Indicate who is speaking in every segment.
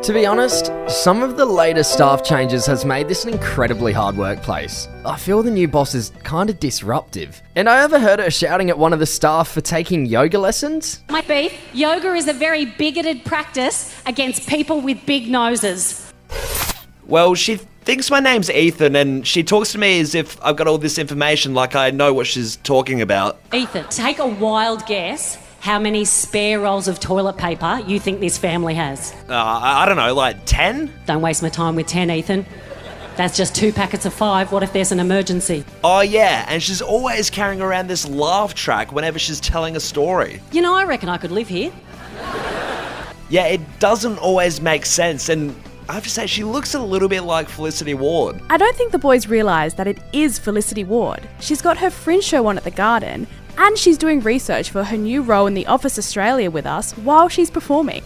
Speaker 1: To be honest, some of the latest staff changes has made this an incredibly hard workplace. I feel the new boss is kind of disruptive. And I overheard her shouting at one of the staff for taking yoga lessons.
Speaker 2: My beef, yoga is a very bigoted practice against people with big noses.
Speaker 3: Well, she thinks my name's Ethan, and she talks to me as if I've got all this information like I know what she's talking about.
Speaker 2: Ethan, take a wild guess how many spare rolls of toilet paper you think this family has.
Speaker 3: I don't know, like 10?
Speaker 2: Don't waste my time with 10, Ethan. That's just 2 packets of 5. What if there's an emergency?
Speaker 3: Oh yeah, and she's always carrying around this laugh track whenever she's telling a story.
Speaker 2: You know, I reckon I could live here.
Speaker 3: Yeah, it doesn't always make sense, and I have to say, she looks a little bit like Felicity Ward.
Speaker 4: I don't think the boys realise that it is Felicity Ward. She's got her Fringe show on at the Garden, and she's doing research for her new role in The Office Australia with us while she's performing.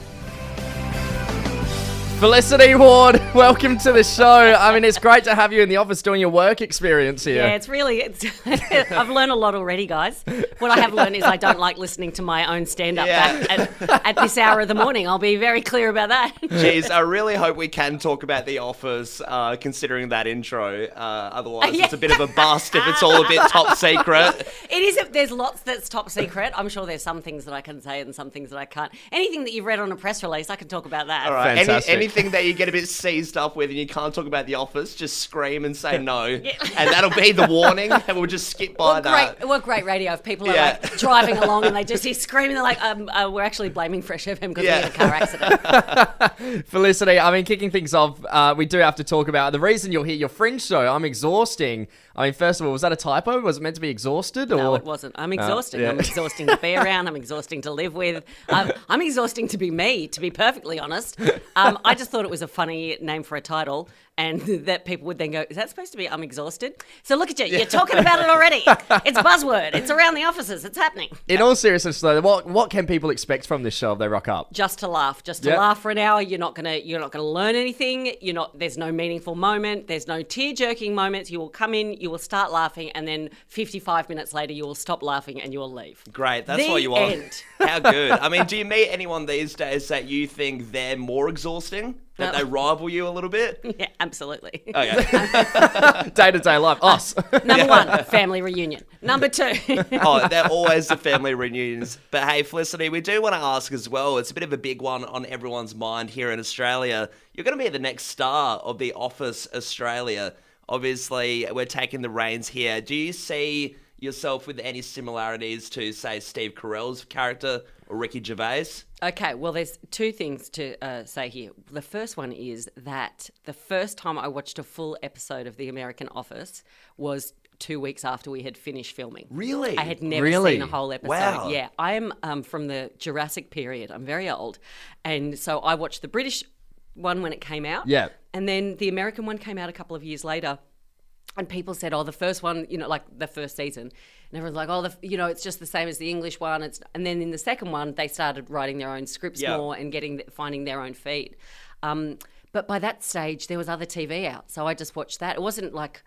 Speaker 1: Felicity Ward, welcome to the show. I mean, it's great to have you in the office doing your work experience here.
Speaker 2: Yeah, I've learned a lot already, guys. What I have learned is I don't like listening to my own stand-up back at this hour of the morning. I'll be very clear about that.
Speaker 3: Jeez, I really hope we can talk about The Office, considering that intro. Otherwise, it's a bit of a bust if it's all a bit top secret.
Speaker 2: It is. There's lots that's top secret. I'm sure there's some things that I can say and some things that I can't. Anything that you've read on a press release, I can talk about that.
Speaker 3: All right.
Speaker 1: Fantastic.
Speaker 3: Anything that you get a bit seized up with and you can't talk about The Office, just scream and say no. Yeah. And that'll be the warning, and we'll just skip by that.
Speaker 2: What great radio if people are like driving along and they just hear screaming. They're like, we're actually blaming Fresh FM because we had a car accident.
Speaker 1: Felicity, I mean, kicking things off, we do have to talk about the reason you're here, your Fringe show. I'm exhausting. I mean, first of all, was that a typo? Was it meant to be exhausted? Or?
Speaker 2: No, it wasn't. I'm exhausting. I'm exhausting to be around. I'm exhausting to live with. I'm exhausting to be me, to be perfectly honest. I just thought it was a funny name for a title, and that people would then go, is that supposed to be I'm exhausted? So look at you. You're talking about it already. It's buzzword. It's around the offices. It's happening.
Speaker 1: In all seriousness, though, what can people expect from this show if they rock up?
Speaker 2: Just to laugh. Just to laugh for an hour. You're not gonna learn anything. There's no meaningful moment. There's no tear-jerking moments. You will come in, you will start laughing, and then 55 minutes later you will stop laughing and you will leave.
Speaker 3: Great. That's what you
Speaker 2: want.
Speaker 3: End. How good. I mean, do you meet anyone these days that you think they're more exhausting? That they rival you a little bit?
Speaker 2: Yeah, absolutely.
Speaker 3: Okay.
Speaker 1: Day-to-day life. Us.
Speaker 2: Number 1, family reunion. Number 2.
Speaker 3: They're always the family reunions. But hey, Felicity, we do want to ask as well, it's a bit of a big one on everyone's mind here in Australia. You're going to be the next star of The Office Australia. Obviously, we're taking the reins here. Do you see yourself with any similarities to, say, Steve Carell's character or Ricky Gervais?
Speaker 2: Okay, well, there's 2 things to say here. The first one is that the first time I watched a full episode of The American Office was 2 weeks after we had finished filming.
Speaker 3: Really?
Speaker 2: I had never seen a whole episode.
Speaker 3: Wow.
Speaker 2: Yeah, I am from the Jurassic period. I'm very old. And so I watched the British one when it came out.
Speaker 1: Yeah.
Speaker 2: And then the American one came out a couple of years later. And people said, the first one, like the first season. And everyone's like, it's just the same as the English one. And then in the second one, they started writing their own scripts more and finding their own feet. But by that stage, there was other TV out. So I just watched that. It wasn't like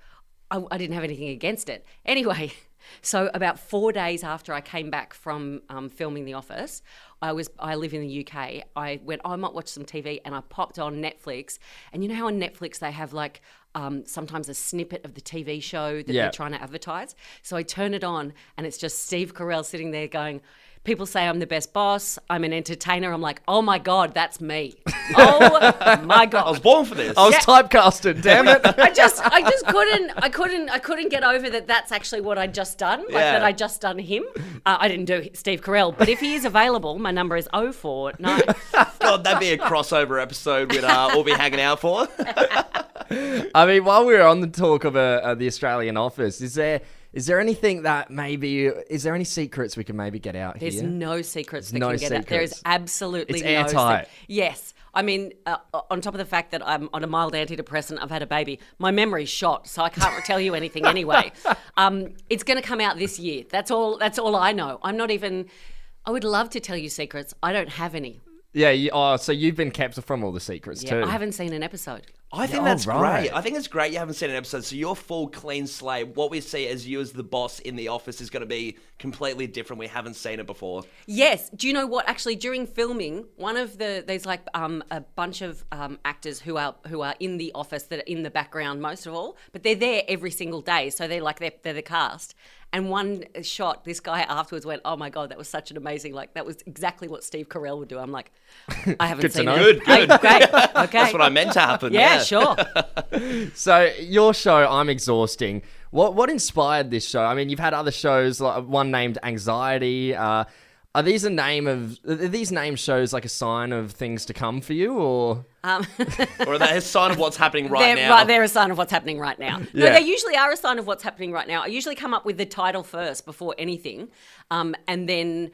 Speaker 2: I didn't have anything against it. Anyway, so about 4 days after I came back from filming The Office, I live in the UK. I went, I might watch some TV, and I popped on Netflix. And you know how on Netflix they have like sometimes a snippet of the TV show that they're trying to advertise? So I turn it on, and it's just Steve Carell sitting there going, people say I'm the best boss, I'm an entertainer. I'm like, oh my God, that's me. Oh my God.
Speaker 3: I was born for this.
Speaker 1: I was typecasted, damn it.
Speaker 2: I couldn't get over that that's actually what I'd just done. Like that I just done him. I didn't do Steve Carell, but if he is available, my number is 049.
Speaker 3: God, that'd be a crossover episode we'd all be hanging out for.
Speaker 1: I mean, while we're on the talk of the Australian Office, is there anything that is there any secrets we can maybe get out
Speaker 2: here? There's no secrets that
Speaker 1: no
Speaker 2: can get out. There is absolutely
Speaker 1: it's
Speaker 2: no
Speaker 1: airtight.
Speaker 2: Yes. I mean, on top of the fact that I'm on a mild antidepressant, I've had a baby, my memory's shot, so I can't tell you anything anyway. It's going to come out this year. That's all I know. I would love to tell you secrets. I don't have any.
Speaker 1: Yeah, so you've been kept from all the secrets too.
Speaker 2: I haven't seen an episode.
Speaker 3: I think
Speaker 1: Oh,
Speaker 3: that's
Speaker 1: right.
Speaker 3: great. I think it's great you haven't seen an episode. So you're full clean slate. What we see as you as the boss in the office is going to be completely different. We haven't seen it before.
Speaker 2: Yes. Do you know what? Actually, during filming, there's like a bunch of actors who are in the office that are in the background most of all, but they're there every single day. So they're the cast. And one shot, this guy afterwards went, "Oh my God, that was such an amazing, that was exactly what Steve Carell would do." I'm like, I haven't seen it.
Speaker 3: Good.
Speaker 2: Great. Okay.
Speaker 3: That's what I meant to happen.
Speaker 2: Yeah, sure.
Speaker 1: So your show, I'm Exhausting. What inspired this show? I mean, you've had other shows, like one named Anxiety. Are these name shows like a sign of things to come for you, or?
Speaker 3: Or are they a sign of what's happening right now?
Speaker 2: Right, they're a sign of what's happening right now. No,
Speaker 1: Yeah.
Speaker 2: they usually are a sign of what's happening right now. I usually come up with the title first before anything, and then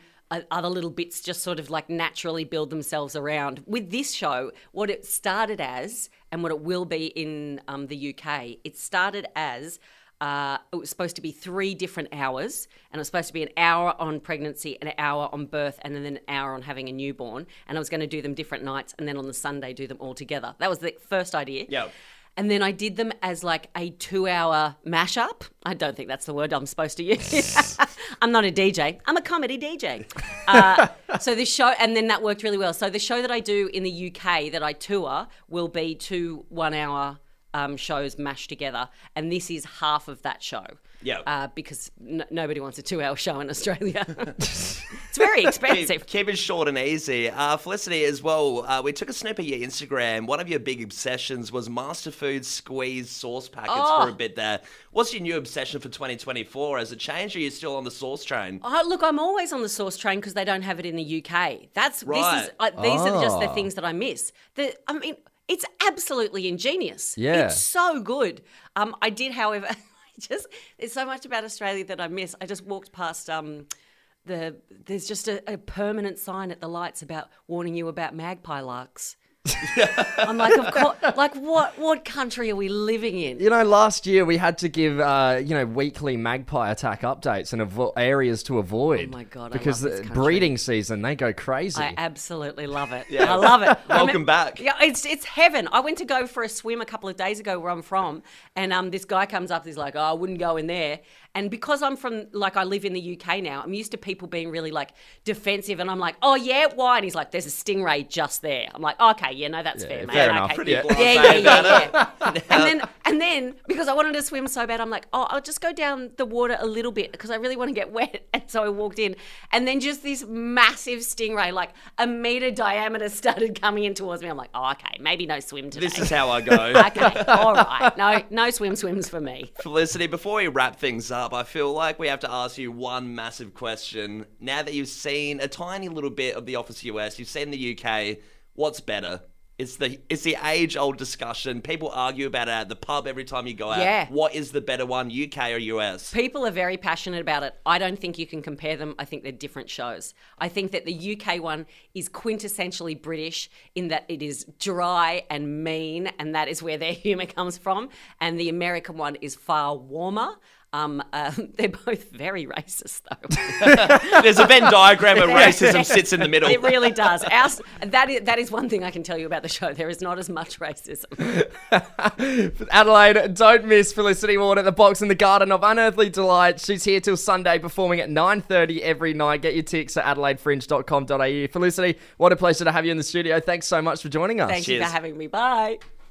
Speaker 2: other little bits just sort of like naturally build themselves around. With this show, what it started as and what it will be in the UK, it started as it was supposed to be 3 different hours, and it was supposed to be an hour on pregnancy, an hour on birth, and then an hour on having a newborn. And I was going to do them different nights, and then on the Sunday do them all together. That was the first idea.
Speaker 3: Yeah.
Speaker 2: And then I did them as like a 2-hour mashup. I don't think that's the word I'm supposed to use. I'm not a DJ. I'm a comedy DJ. So the show, and then that worked really well. So the show that I do in the UK that I tour will be 2 1-hour shows mashed together, and this is half of that show.
Speaker 3: Yeah.
Speaker 2: Because nobody wants a 2-hour show in Australia. It's very expensive.
Speaker 3: Keep it short and easy. Felicity, as well, we took a snip of your Instagram. One of your big obsessions was Master Food's squeezed sauce packets for a bit there. What's your new obsession for 2024? Has it changed, or are you still on the sauce train?
Speaker 2: Oh, look, I'm always on the sauce train because they don't have it in the UK.
Speaker 3: Right.
Speaker 2: These are just the things that I miss. It's absolutely ingenious.
Speaker 1: Yeah.
Speaker 2: It's so good. I did, however, there's so much about Australia that I miss. I just walked past there's just a permanent sign at the lights about warning you about magpie larks. I'm like, of course, like what country are we living in?
Speaker 1: Last year we had to give, weekly magpie attack updates and areas to avoid.
Speaker 2: Oh my God,
Speaker 1: because
Speaker 2: I love this country.
Speaker 1: breeding season, they go crazy.
Speaker 2: I absolutely love it.
Speaker 3: Yeah.
Speaker 2: I love it.
Speaker 3: Welcome back.
Speaker 2: Yeah, it's heaven. I went to go for a swim a couple of days ago where I'm from, and this guy comes up, he's like, "Oh, I wouldn't go in there." And because I'm from, I live in the UK now, I'm used to people being really, defensive. And I'm like, "Oh, yeah, why?" And he's like, "There's a stingray just there." I'm like, "Okay, yeah, no, that's fair, mate."
Speaker 1: fair
Speaker 2: Okay.
Speaker 1: enough.
Speaker 3: Pretty
Speaker 1: Yeah.
Speaker 3: blasé about it.
Speaker 2: And then, because I wanted to swim so bad, I'm like, "Oh, I'll just go down the water a little bit because I really want to get wet." And so I walked in, and then just this massive stingray, like a metre diameter, started coming in towards me. I'm like, "Oh, okay, maybe no swim today."
Speaker 3: This is how I go.
Speaker 2: Okay, all right. No swims for me.
Speaker 3: Felicity, before we wrap things up, I feel like we have to ask you one massive question. Now that you've seen a tiny little bit of The Office US, you've seen the UK, what's better? It's the age-old discussion. People argue about it at the pub every time you go out.
Speaker 2: Yeah.
Speaker 3: What is the better one, UK or US?
Speaker 2: People are very passionate about it. I don't think you can compare them. I think they're different shows. I think that the UK one is quintessentially British in that it is dry and mean, and that is where their humour comes from. And the American one is far warmer. They're both very racist, though.
Speaker 3: There's a Venn diagram where racism sits in the middle.
Speaker 2: It really does. That is one thing I can tell you about the show. There is not as much racism.
Speaker 1: Adelaide, don't miss Felicity Ward at the Box in the Garden of Unearthly Delight. She's here till Sunday, performing at 9:30 every night. Get your tickets at adelaidefringe.com.au. Felicity, what a pleasure to have you in the studio. Thanks so much for joining us.
Speaker 2: Thank you for having me. Bye.